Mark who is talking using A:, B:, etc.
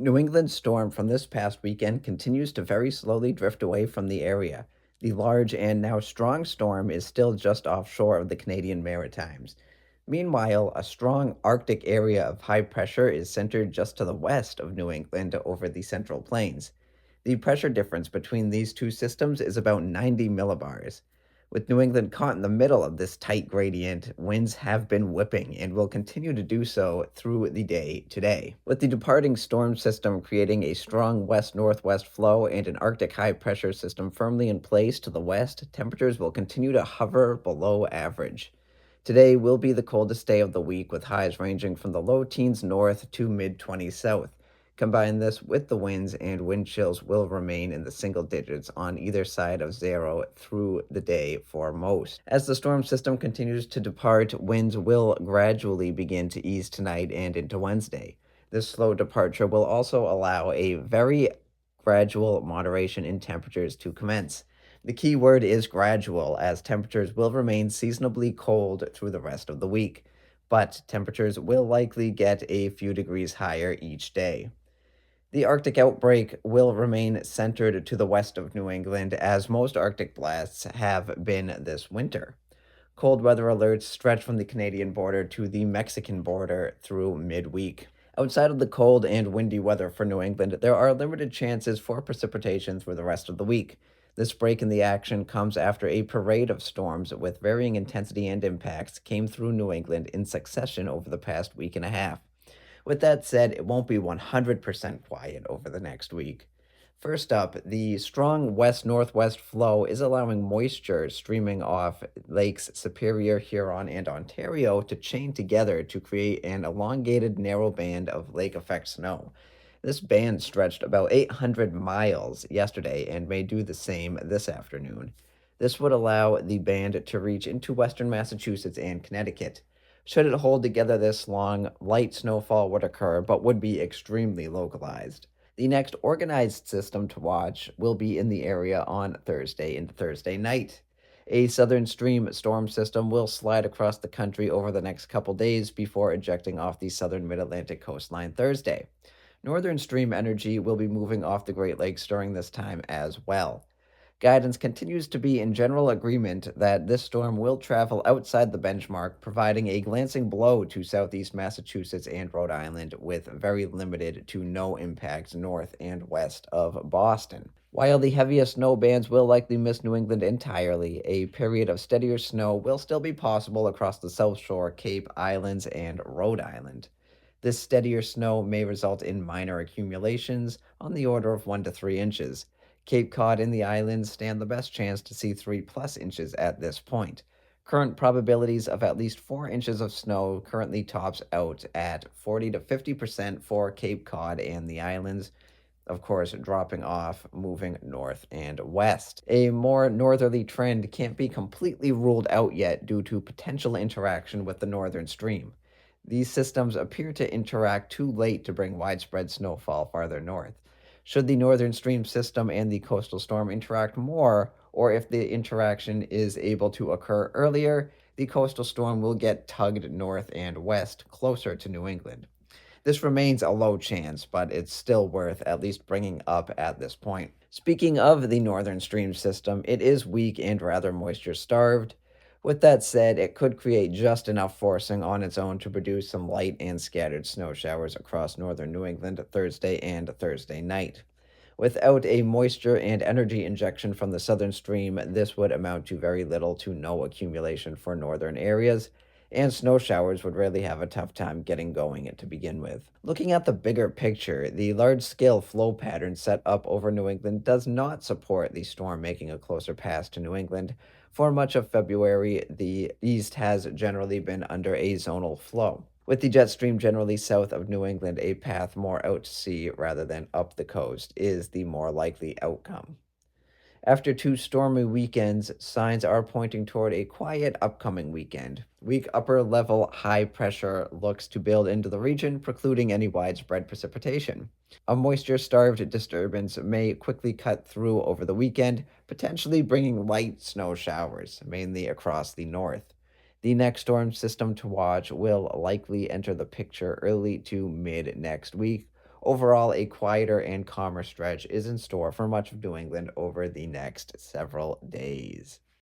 A: New England storm from this past weekend continues to very slowly drift away from the area. The large and now strong storm is still just offshore of the Canadian Maritimes. Meanwhile, a strong Arctic area of high pressure is centered just to the west of New England over the Central Plains. The pressure difference between these two systems is about 90 millibars. With New England caught in the middle of this tight gradient, winds have been whipping and will continue to do so through the day today. With the departing storm system creating a strong west northwest flow and an Arctic high pressure system firmly in place to the west, temperatures will continue to hover below average. Today will be the coldest day of the week, with highs ranging from the low teens north to mid 20s south. Combine this with the winds, and wind chills will remain in the single digits on either side of zero through the day for most. As the storm system continues to depart, winds will gradually begin to ease tonight and into Wednesday. This slow departure will also allow a very gradual moderation in temperatures to commence. The key word is gradual, as temperatures will remain seasonably cold through the rest of the week, but temperatures will likely get a few degrees higher each day. The Arctic outbreak will remain centered to the west of New England, as most Arctic blasts have been this winter. Cold weather alerts stretch from the Canadian border to the Mexican border through midweek. Outside of the cold and windy weather for New England, there are limited chances for precipitation through the rest of the week. This break in the action comes after a parade of storms with varying intensity and impacts came through New England in succession over the past week and a half. With that said, it won't be 100% quiet over the next week. First up, the strong west northwest flow is allowing moisture streaming off Lakes Superior, Huron, and Ontario to chain together to create an elongated narrow band of lake effect snow. This band stretched about 800 miles yesterday and may do the same this afternoon. This would allow the band to reach into western Massachusetts and Connecticut. Should it hold together this long, light snowfall would occur, but would be extremely localized. The next organized system to watch will be in the area on Thursday into Thursday night. A southern stream storm system will slide across the country over the next couple days before ejecting off the southern mid Atlantic coastline Thursday. Northern stream energy will be moving off the Great Lakes during this time as well. Guidance continues to be in general agreement that this storm will travel outside the benchmark, providing a glancing blow to southeast Massachusetts and Rhode Island with very limited to no impact north and west of Boston. While the heaviest snow bands will likely miss New England entirely, a period of steadier snow will still be possible across the South Shore, Cape Islands, and Rhode Island. This steadier snow may result in minor accumulations on the order of 1 to 3 inches. Cape Cod and the islands stand the best chance to see 3+ inches at this point. Current probabilities of at least 4 inches of snow currently tops out at 40 to 50% for Cape Cod and the islands, of course, dropping off, moving north and west. A more northerly trend can't be completely ruled out yet due to potential interaction with the northern stream. These systems appear to interact too late to bring widespread snowfall farther north. Should the northern stream system and the coastal storm interact more, or if the interaction is able to occur earlier, the coastal storm will get tugged north and west closer to New England. This remains a low chance, but it's still worth at least bringing up at this point. Speaking of the northern stream system, it is weak and rather moisture starved. With that said, it could create just enough forcing on its own to produce some light and scattered snow showers across northern New England Thursday and Thursday night. Without a moisture and energy injection from the southern stream, this would amount to very little to no accumulation for northern areas, and snow showers would really have a tough time getting going to begin with. Looking at the bigger picture, the large scale flow pattern set up over New England does not support the storm making a closer pass to New England. For much of February, the east has generally been under a zonal flow. With the jet stream generally south of New England, a path more out to sea rather than up the coast is the more likely outcome. After two stormy weekends, signs are pointing toward a quiet upcoming weekend. Weak upper level high pressure looks to build into the region, precluding any widespread precipitation. A moisture starved disturbance may quickly cut through over the weekend, potentially bringing light snow showers, mainly across the north. The next storm system to watch will likely enter the picture early to mid next week, Overall, a quieter and calmer stretch is in store for much of New England over the next several days.